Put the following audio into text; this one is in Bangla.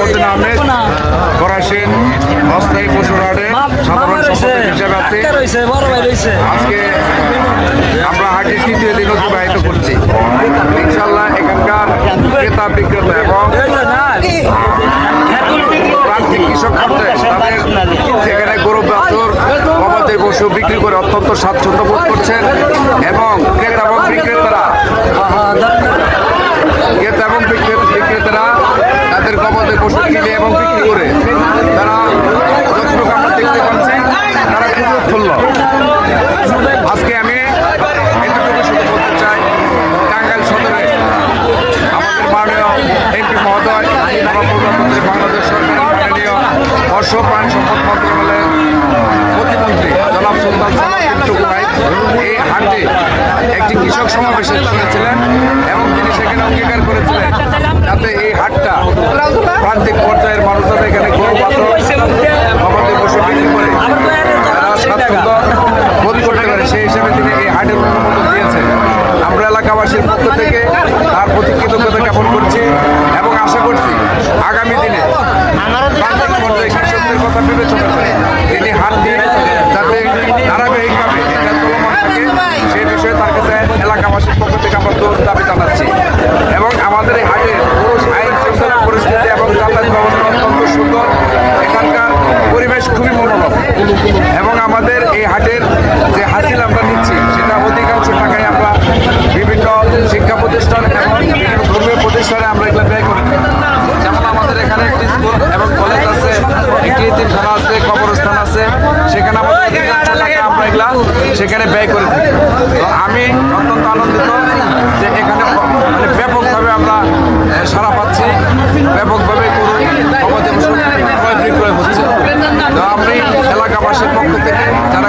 সালাউদ্দিন আহমেদ ফরাসিন অস্থায়ী পশুর হাটে সাধারণ সম্পাদক হিসেবে আছি। আজকে আমরা হাটের তৃতীয় দিন অতিবাহিত করছি। ইনশাল্লাহ এখানকার ক্রেতা বিক্রেতা এবং প্রান্তিক কৃষক তাদের সেখানে গরু বাছুর গবাদি পশু বিক্রি করে অত্যন্ত স্বাচ্ছন্দ্য বোধ করছেন এবং ক্রেতা এবং বিক্রেতারা তাদের গবাদি পশু কিনে এবং বিক্রি করে তারা যতটুকু আমরা দেখতে পাচ্ছি তারা খুব উৎফুল্ল। আজকে আমি এতটুকু শুধু বলতে চাই, টাঙ্গাইল সদরে আমাদের মাননীয় এমপি মহোদয় প্রধানমন্ত্রী বাংলাদেশ সরকারের মাননীয় মৎস্য প্রাণী সম্পদ মন্ত্রণালয়ের প্রতিমন্ত্রী জনাব সুলতান টুকু ভাই এই হাটে একটি কৃষক সমাবেশে করেছিলেন এবং তিনি সেখানে অঙ্গীকার করেছিলেন যাতে এই হাটটা প্রান্তিক পর্যায়ের মানুষরা এখানে গরু বাছুর গবাদি পশু বিক্রি করে তারা স্বাচ্ছন্দ্য বোধ করতে পারে, সেই হিসেবে তিনি এই হাটের অনুমোদন দিয়েছেন। আমরা এলাকাবাসীর পক্ষ থেকে তার প্রতি কৃতজ্ঞতা জ্ঞাপন করছি এবং আশা করছি আগামী দিনে প্রান্তিক পর্যায়ে কৃষকদের কথা বিবেচনা করে তিনি হাট দিয়ে যাতে ধারাবাহিকভাবে এটা চলমান থাকে সেই বিষয়ে তার কাছে এলাকাবাসীর পক্ষ থেকে আমরা দাবি জানাচ্ছি। এবং আমাদের এই হাটে আইন শৃঙ্খলা পরিস্থিতি এবং যাতায়াত ব্যবস্থা অত্যন্ত সুন্দর, এখানকার পরিবেশ খুবই মনোরম এবং আমাদের এই হাটের যে হাসিল আমরা নিচ্ছি সেটা অধিকাংশ টাকায় আমরা বিভিন্ন শিক্ষা প্রতিষ্ঠান এবং বিভিন্ন ধর্মীয় প্রতিষ্ঠানে আমরা এগুলো ব্যয় করি। যেমন আমাদের এখানে একটি স্কুল এবং কলেজ আছে, একটি এতিমখানা আছে, কবরস্থান আছে, সেখানে আমাদের অধিকাংশ টাকা আমরা এগুলা সেখানে ব্যয় করে থাকি। তো আমি অত্যন্ত আনন্দিত যে এখানে মানে ব্যাপকভাবে আমরা সাড়া পাচ্ছি, ব্যাপকভাবে গবাদি পশু ক্রয় বিক্রয় হচ্ছে। তো আমি এলাকাবাসীর পক্ষ থেকে যারা